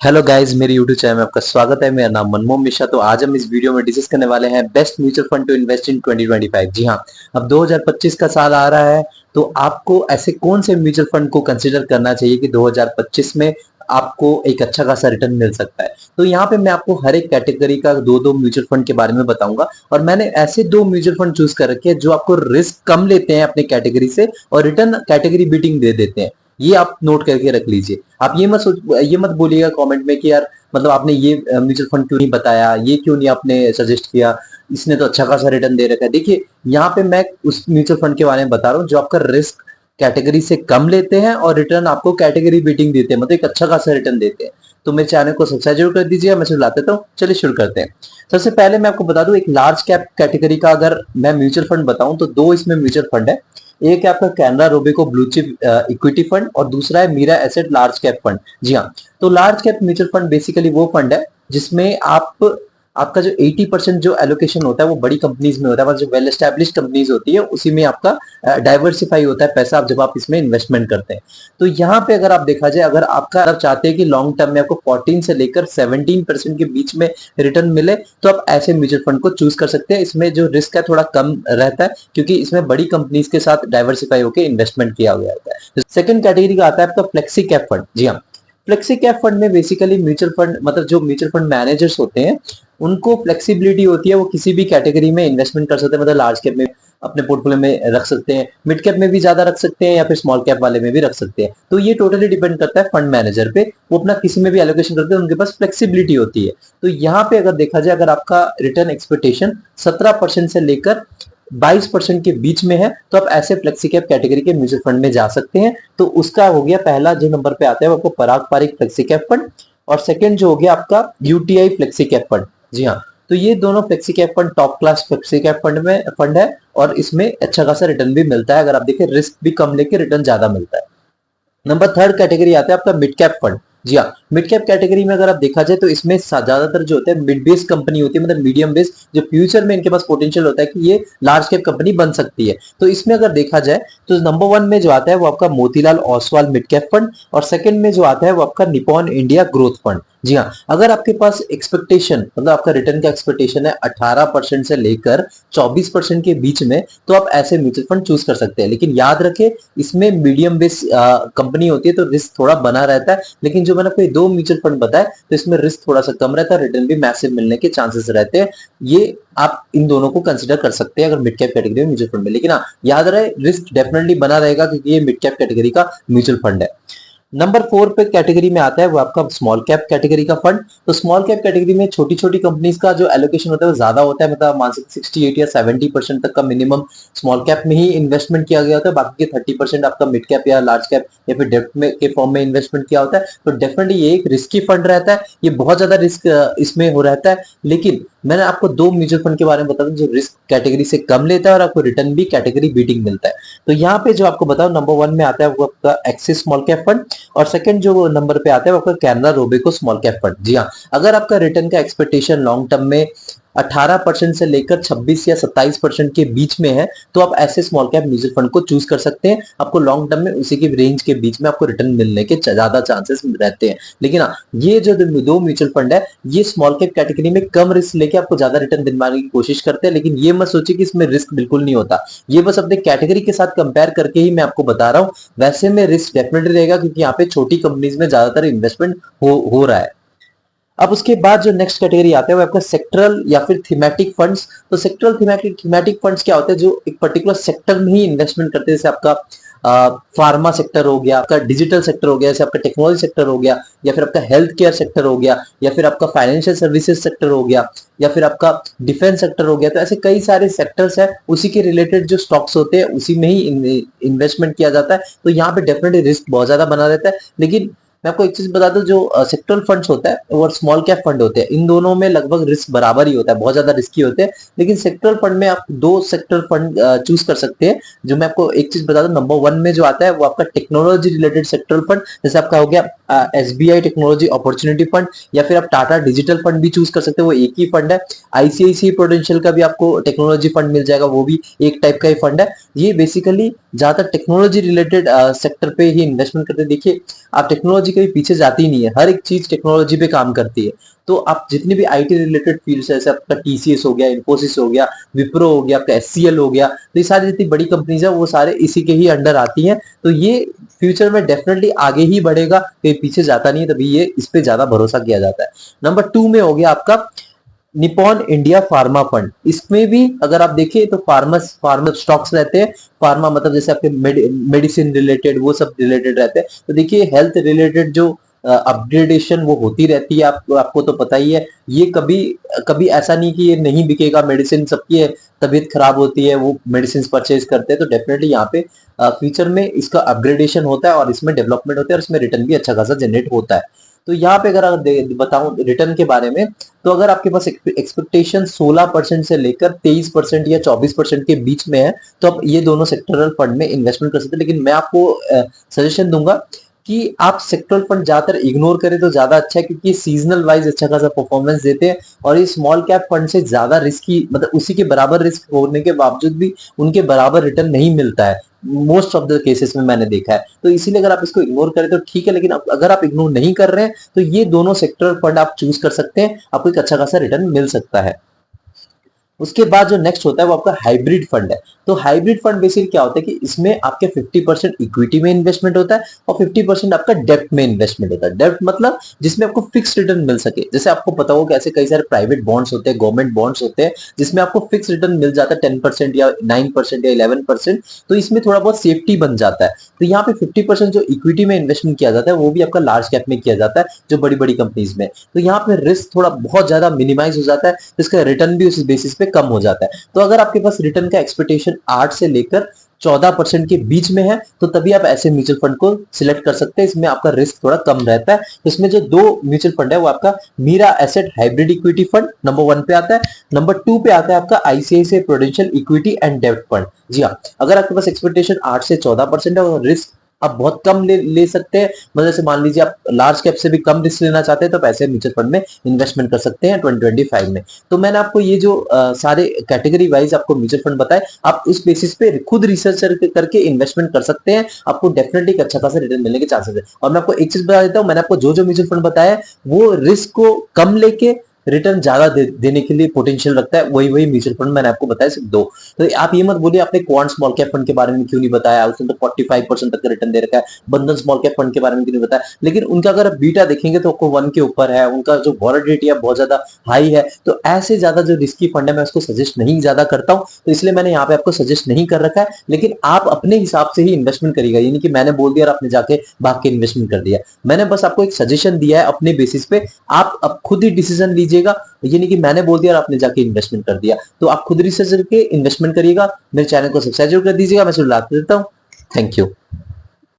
Hello guys, मेरे YouTube channel में आपका स्वागत है। मेरा नाम मनमोहन मिश्रा। तो आज हम इस वीडियो में डिस्कस करने वाले हैं best mutual fund to invest in 2025। जी हाँ, अब 2025 का साल आ रहा है, तो आपको ऐसे कौन से म्यूचुअल फंड को कंसीडर करना चाहिए कि 2025 में आपको एक अच्छा खासा रिटर्न मिल सकता है। तो यहाँ पे मैं आपको हर एक कैटेगरी का दो दो म्यूचुअल फंड के बारे में बताऊंगा, और मैंने ऐसे दो म्यूचुअल फंड चूज कर रखे हैं जो आपको रिस्क कम लेते हैं अपने कैटेगरी से और रिटर्न कैटेगरी बीटिंग दे देते हैं। ये आप नोट करके रख लीजिए। आप ये मत बोलिएगा कमेंट में कि यार मतलब आपने ये म्यूचुअल फंड क्यों नहीं बताया, ये क्यों नहीं आपने सजेस्ट किया, इसने तो अच्छा खासा रिटर्न दे रखा है। देखिए, यहाँ पे मैं उस म्यूचुअल फंड के बारे में बता रहा हूँ जो आपका रिस्क कैटेगरी से कम लेते हैं और रिटर्न आपको कैटेगरी बीटिंग देते हैं, मतलब एक अच्छा खासा रिटर्न देते हैं। तो मेरे चैनल को सब्सक्राइब जरूर कर दीजिएगा। मैं शुरू ला देता हूँ, चलिए शुरू करते हैं। सबसे पहले मैं आपको बता दूं, एक लार्ज कैप कैटेगरी का अगर मैं म्यूचुअल फंड बताऊं तो दो इसमें म्यूचुअल फंड है। एक है आपका Canara Robeco blue chip equity fund, और दूसरा है Mirae asset large cap fund. जी हाँ, तो large cap mutual fund basically वो फंड है जिसमें आपका जो 80% जो एलोकेशन होता है वो बड़ी कंपनीज में होता है, मतलब जो वेल एस्टेब्लिश कंपनीज होती है उसी में आपका डाइवर्सिफाई होता है पैसा जब आप इसमें इन्वेस्टमेंट करते हैं। तो यहाँ पे अगर आप देखा जाए, अगर आप चाहते हैं कि लॉन्ग टर्म में आपको 14 से लेकर 17% के बीच में रिटर्न मिले, तो आप ऐसे म्यूचुअल फंड को चूज कर सकते हैं। इसमें जो रिस्क है थोड़ा कम रहता है, क्योंकि इसमें बड़ी कंपनीज के साथ डाइवर्सिफाई होकर इन्वेस्टमेंट किया गया होता है। सेकंड कैटेगरी का आता है आपका फ्लेक्सी कैप फंड। जी हाँ, फ्लेक्सी कैप फंड में बेसिकली म्यूचुअल फंड मतलब जो म्यूचुअल फंड मैनेजर्स होते हैं उनको फ्लेक्सिबिलिटी होती है, वो किसी भी कैटेगरी में इन्वेस्टमेंट कर सकते हैं। मतलब लार्ज कैप में अपने पोर्टफोलियो में रख सकते हैं, मिड कैप में भी ज्यादा रख सकते हैं, या फिर स्मॉल कैप वाले में भी रख सकते हैं। तो ये टोटली डिपेंड करता है फंड मैनेजर पे, वो अपना किसी में भी एलोकेशन करते हैं, उनके पास फ्लेक्सिबिलिटी होती है। तो यहाँ पे अगर देखा जाए, अगर आपका रिटर्न एक्सपेक्टेशन 17% से लेकर 22% के बीच में है, तो आप ऐसे फ्लेक्सी कैप कैटेगरी के म्यूचुअल फंड में जा सकते हैं। तो उसका हो गया पहला जो नंबर पे आता है वो आपको पराग पारिक फ्लेक्सी कैप फंड, और सेकंड जो हो गया आपका यूटीआई फ्लेक्सी कैप फंड। जी हाँ, तो ये दोनों flexi cap fund top class flexi cap fund है, और इसमें अच्छा खासा रिटर्न भी मिलता है। अगर आप देखें, रिस्क भी कम लेके रिटर्न ज्यादा मिलता है। नंबर थर्ड कैटेगरी आता है आपका मिड कैप फंड। जी हाँ, मिड कैप कैटेगरी में अगर आप देखा जाए तो इसमें ज्यादातर जो होते हैं मिड बेस कंपनी होती है, मतलब मीडियम बेस, जो फ्यूचर में इनके पास पोटेंशियल होता है कि ये लार्ज कैप कंपनी बन सकती है। तो इसमें अगर देखा जाए तो नंबर वन में जो आता है वो आपका Motilal Oswal mid cap fund, और सेकंड में जो आता है वो आपका निपॉन इंडिया ग्रोथ फंड। जी हाँ, अगर आपके पास एक्सपेक्टेशन मतलब आपका रिटर्न का एक्सपेक्टेशन है 18% से लेकर 24% के बीच में, तो आप ऐसे म्यूचुअल फंड चूज कर सकते हैं। लेकिन याद रखें, इसमें मीडियम बेस कंपनी होती है तो रिस्क थोड़ा बना रहता है। लेकिन जो मैंने आपको दो म्यूचुअल फंड बताए तो इसमें रिस्क थोड़ा सा कम रहता है, रिटर्न भी मैसिव मिलने के चांसेस रहते हैं। ये आप इन दोनों को कंसिडर कर सकते हैं अगर मिड कैप कैटेगरी में म्यूचुअल फंड में। लेकिन हाँ, याद रहे रिस्क डेफिनेटली बना रहेगा, क्योंकि ये मिड कैप कैटेगरी का म्यूचुअल फंड है। नंबर 4 पे कैटेगरी में आता है वो आपका स्मॉल कैप कैटेगरी का फंड। तो स्मॉल कैप कैटेगरी में छोटी छोटी कंपनीज का जो एलोकेशन होता है वो ज्यादा होता है, मतलब मान सकते 68 या 70% तक का मिनिमम स्मॉल कैप में ही इन्वेस्टमेंट किया गया होता है, बाकी के 30% आपका मिड कैप या लार्ज कैप या फिर डेब्ट में के फॉर्म में इन्वेस्टमेंट किया होता है। तो डेफिनेटली ये एक रिस्की फंड रहता है, ये बहुत ज्यादा रिस्क इसमें हो रहता है। लेकिन मैंने आपको दो म्यूचुअल फंड के बारे में बता दूं जो रिस्क कैटेगरी से कम लेता है और आपको रिटर्न भी कैटेगरी बीटिंग मिलता है। तो यहाँ पे जो आपको बताओ, नंबर 1 में आता है वो आपका एक्सिस स्मॉल कैप फंड, और सेकंड जो नंबर पे आता है वो आपका Canara Robeco small cap fund. जी हाँ, अगर आपका रिटर्न का एक्सपेक्टेशन लॉन्ग टर्म में 18% से लेकर 26 या 27% के बीच में है, तो आप ऐसे स्मॉल कैप म्यूचुअल फंड को चूज कर सकते हैं। आपको लॉन्ग टर्म में उसी की रेंज के बीच में आपको रिटर्न मिलने के ज्यादा चांसेस रहते हैं। लेकिन हाँ, ये जो दो म्यूचुअल फंड है ये स्मॉल कैप कैटेगरी में कम रिस्क लेके आपको ज्यादा रिटर्न दिलवाने की कोशिश करते हैं। लेकिन ये मत सोचिए कि इसमें रिस्क बिल्कुल नहीं होता, ये बस अपने कैटेगरी के साथ कंपेयर करके ही मैं आपको बता रहा हूँ। वैसे में रिस्क डेफिनेटली रहेगा, क्योंकि यहाँ पे छोटी कंपनीज में ज्यादातर इन्वेस्टमेंट हो रहा है। अब उसके बाद जो नेक्स्ट कैटेगरी आता है वो आपका सेक्टरल या फिर थीमेटिक फंड्स। तो सेक्टरल थीमेटिक फंड्स क्या होते हैं, जो एक पर्टिकुलर सेक्टर में ही इन्वेस्टमेंट करते हैं। जैसे आपका फार्मा सेक्टर हो गया, आपका डिजिटल सेक्टर हो गया, जैसे आपका टेक्नोलॉजी सेक्टर हो गया, या फिर आपका हेल्थ केयर सेक्टर हो गया, या फिर आपका फाइनेंशियल सर्विसेज सेक्टर हो गया, या फिर आपका डिफेंस सेक्टर हो गया। तो ऐसे कई सारे सेक्टर्स है, उसी के रिलेटेड जो स्टॉक्स होते हैं उसी में ही इन्वेस्टमेंट किया जाता है। तो यहाँ पे डेफिनेटली रिस्क बहुत ज्यादा बना रहता है। लेकिन मैं आपको एक चीज बता दूं, जो सेक्टरल फंड्स होता है और स्मॉल कैप फंड होते हैं, इन दोनों में लगभग रिस्क बराबर ही होता है, बहुत ज्यादा रिस्की होते हैं। लेकिन सेक्टरल फंड में आप दो सेक्टर फंड चूज कर सकते हैं। जो मैं आपको एक चीज बता दूं, नंबर 1 में जो आता है वो आपका टेक्नोलॉजी रिलेटेड सेक्टरल फंड, जैसे आपका हो गया एसबीआई टेक्नोलॉजी अपॉर्चुनिटी फंड, या फिर आप टाटा डिजिटल फंड भी चूज कर सकते हैं, वो एक ही फंड है। आईसीआईसी प्रूडेंशियल का भी आपको टेक्नोलॉजी फंड मिल जाएगा, वो भी एक टाइप का ही फंड है। ये बेसिकली ज्यादातर टेक्नोलॉजी रिलेटेड सेक्टर पे ही इन्वेस्टमेंट करते हैं। देखिए, आप टेक्नोलॉजी कभी पीछे जाती नहीं है, हर एक चीज टेक्नोलॉजी पे काम करती है। तो आप जितने भी आईटी रिलेटेड फील्ड्स है, जैसे आपका टीसीएस हो गया, इन्फोसिस हो गया, विप्रो हो गया, आपका एचसीएल हो गया, तो ये सारी जितनी बड़ी कंपनीज है वो सारे इसी के ही अंडर आती हैं। तो ये फ्यूचर में डेफिनेटली आगे ही बढ़ेगा, कहीं पीछे जाता नहीं है, तभी ये इस पे ज्यादा भरोसा किया जाता है। नंबर 2 में हो गया आपका निपॉन इंडिया फार्मा फंड। इसमें भी अगर आप देखिए तो फार्मा स्टॉक्स रहते हैं। फार्मा मतलब जैसे आपके मेडिसिन रिलेटेड वो सब रिलेटेड रहते हैं। तो देखिए हेल्थ रिलेटेड जो अपग्रेडेशन वो होती रहती है, आपको तो पता ही है। ये कभी कभी ऐसा नहीं कि ये नहीं बिकेगा, मेडिसिन सबकी है, तबीयत खराब होती है वो मेडिसिन परचेज करते हैं, तो डेफिनेटली यहाँ पे फ्यूचर में इसका अपग्रेडेशन होता है और इसमें डेवलपमेंट होता है और इसमें रिटर्न भी अच्छा खासा जनरेट होता है। तो यहाँ पे अगर बताऊं रिटर्न के बारे में, तो अगर आपके पास एक्सपेक्टेशन 16% से लेकर 23% या 24% के बीच में है, तो आप ये दोनों सेक्टरल फंड में इन्वेस्टमेंट कर सकते हैं। लेकिन मैं आपको सजेशन दूंगा कि आप सेक्टरल फंड ज्यादातर इग्नोर करें तो ज्यादा अच्छा है, क्योंकि सीजनल वाइज अच्छा खासा परफॉर्मेंस देते हैं और ये स्मॉल कैप फंड से ज्यादा रिस्की, मतलब उसी के बराबर रिस्क होने के बावजूद भी उनके बराबर रिटर्न नहीं मिलता है मोस्ट ऑफ द केसेस में, मैंने देखा है। तो इसीलिए अगर आप इसको इग्नोर करें तो ठीक है, लेकिन अगर आप इग्नोर नहीं कर रहे हैं तो ये दोनों सेक्टरल फंड आप चूज कर सकते हैं, आपको एक अच्छा खासा रिटर्न मिल सकता है। उसके बाद जो नेक्स्ट होता है वो आपका हाइब्रिड फंड है। तो हाइब्रिड फंड बेसिकली क्या होता है कि इसमें आपके 50% इक्विटी में इन्वेस्टमेंट होता है और 50% आपका डेब्ट में इन्वेस्टमेंट होता है। डेब्ट मतलब जिसमें आपको फिक्स रिटर्न मिल सके। जैसे आपको पता हो कि ऐसे कई सारे प्राइवेट बॉन्ड्स होते हैं, गवर्नमेंट बॉन्ड्स होते हैं, जिसमें आपको फिक्स रिटर्न मिल जाता है 10% या 9% या 11%। तो इसमें थोड़ा बहुत सेफ्टी बन जाता है। तो यहाँ पे 50% जो इक्विटी में इन्वेस्टमेंट किया जाता है वो भी आपका लार्ज कैप में किया जाता है, जो बड़ी बड़ी कंपनीज में। तो यहाँ पे रिस्क थोड़ा बहुत ज्यादा मिनिमाइज हो जाता है, इसका रिटर्न भी उस बेसिस पे कम हो जाता है। तो अगर आपके पास रिटर्न का एक्सपेक्टेशन 8 से लेकर 14% के बीच में है, तो तभी आप ऐसे म्यूचुअल फंड को सिलेक्ट कर सकते हैं। इसमें आपका रिस्क थोड़ा कम रहता है। इसमें जो दो म्यूचुअल फंड है वो आपका Mirae asset hybrid equity fund number 1 पे आता है, नंबर 2 पे आता है आपका आईसीआईसीआई प्रूडेंशियल इक्विटी एंड डेब्ट फंड। जी हाँ, अगर आपके पास एक्सपेक्टेशन 8 से 14% है और रिस्क आप बहुत कम ले सकते हैं, मतलब जैसे मान लीजिए आप लार्ज कैप से भी कम रिस्क लेना चाहते हैं, तो पैसे म्यूचुअल फंड में इन्वेस्टमेंट कर सकते हैं 2025 में। तो मैंने आपको ये जो सारे कैटेगरी वाइज आपको म्यूचुअल फंड बताए, आप उस बेसिस पे खुद रिसर्च करके इन्वेस्टमेंट कर सकते हैं। आपको डेफिनेटली एक अच्छा खासा रिटर्न मिलने के चांसेस है। और मैं आपको एक चीज बता देता हूँ, मैंने आपको जो म्यूचुअल फंड बताया है वो रिस्क को कम लेके रिटर्न ज्यादा देने के लिए पोटेंशियल रखता है, वही म्यूचुअल फंड मैंने आपको बताया सिर्फ दो। तो आप ये मत बोलिए आपने क्वांट स्मॉल कैप फंड के बारे में क्यों नहीं बताया, उसने तो 45% तक का रिटर्न दे रखा है। बंधन स्मॉल कैप फंड के बारे में क्यों नहीं बताया। लेकिन उनका अगर आप बीटा देखेंगे तो आपको 1 के ऊपर है, उनका जो वॉलेटिलिटी है बहुत ज्यादा हाई है। तो ऐसे ज्यादा जो रिस्की फंड है मैं उसको सजेस्ट नहीं ज्यादा करता हूं, तो इसलिए मैंने यहाँ पे आपको सजेस्ट नहीं कर रखा है। लेकिन आप अपने हिसाब से ही इन्वेस्टमेंट करिएगा, यानी कि मैंने बोल दिया और आपने जाके भाग के इन्वेस्टमेंट कर दिया। मैंने बस आपको एक सजेशन दिया है अपने बेसिस पे, आप अब खुद ही डिसीजन लीजिएगा। ये नहीं कि मैंने बोल दिया और आपने जाके इन्वेस्टमेंट कर दिया। तो आप खुद रिसर्च करके इन्वेस्टमेंट करिएगा। मेरे चैनल को सब्सक्राइब जरूर कर दीजिएगा। मैं सुन देता हूँ। Thank you.